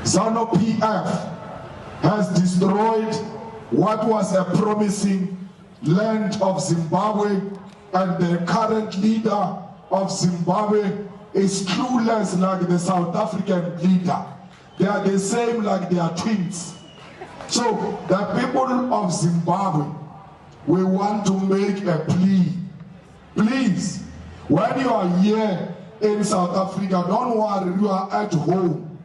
ZANU-PF has destroyed what was a promising land of Zimbabwe, and the current leader of Zimbabwe is clueless like the South African leader. They are the same like they are twins. So the people of Zimbabwe, we want to make a plea. Please, when you are here in South Africa, don't worry, you are at home.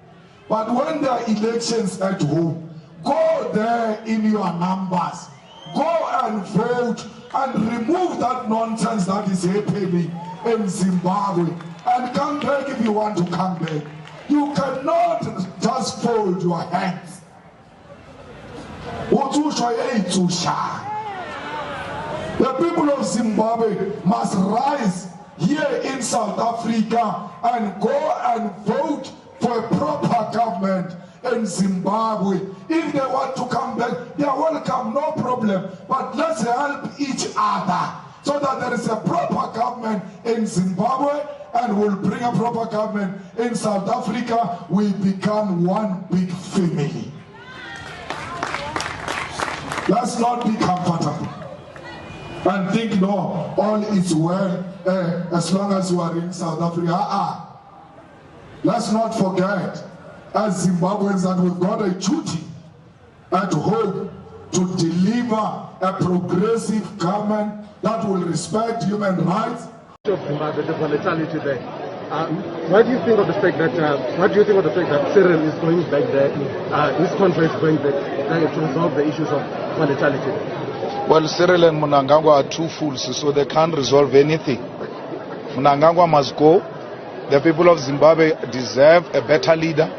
But when there are elections at home, go there in your numbers. Go and vote and remove that nonsense that is happening in Zimbabwe. And come back if you want to come back. You cannot just fold your hands. The people of Zimbabwe must rise here in South Africa and go and vote for a proper government in Zimbabwe. If they want to come back, they are welcome, no problem. But let's help each other so that there is a proper government in Zimbabwe, and we'll bring a proper government in South Africa. We become one big family. Let's not be comfortable and think, no, all is well as long as you are in South Africa. Let's not forget, as Zimbabweans, that we've got a duty at home to deliver a progressive government that will respect human rights. The volatility there. What do you think of the fact that Cyril is going back there, his conference going back to resolve the issues of volatility? Well, Cyril and Mnangagwa are two fools, so they can't resolve anything. Mnangagwa must go. The people of Zimbabwe deserve a better leader.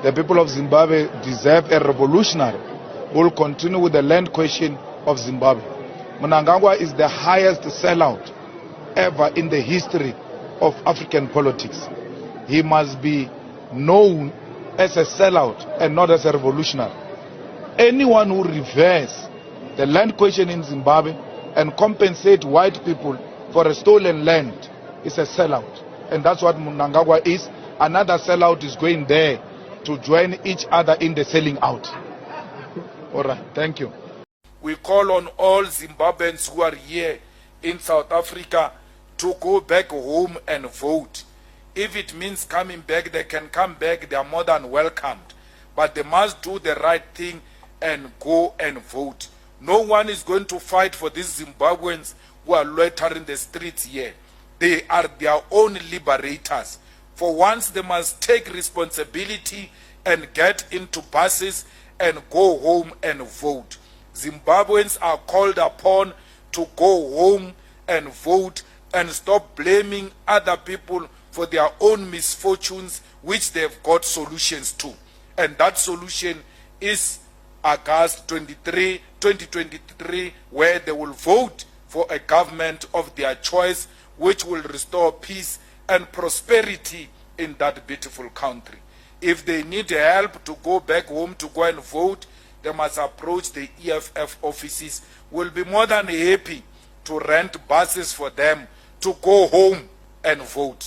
The people of Zimbabwe deserve a revolutionary who will continue with the land question of Zimbabwe. Mnangagwa is the highest sellout ever in the history of African politics. He must be known as a sellout and not as a revolutionary. Anyone who reverses the land question in Zimbabwe and compensate white people for a stolen land is a sellout. And that's what Mnangagwa is. Another sellout is going there to join each other in the selling out. All right, thank you. We call on all Zimbabweans who are here in South Africa to go back home and vote. If it means coming back, they can come back. They are more than welcomed. But they must do the right thing and go and vote. No one is going to fight for these Zimbabweans who are loitering the streets here. They are their own liberators. For once, they must take responsibility and get into buses and go home and vote. Zimbabweans are called upon to go home and vote and stop blaming other people for their own misfortunes, which they've got solutions to. And that solution is August 23, 2023, where they will vote for a government of their choice, which will restore peace and prosperity in that beautiful country. If they need help to go back home to go and vote, they must approach the EFF offices. We'll be more than happy to rent buses for them to go home and vote.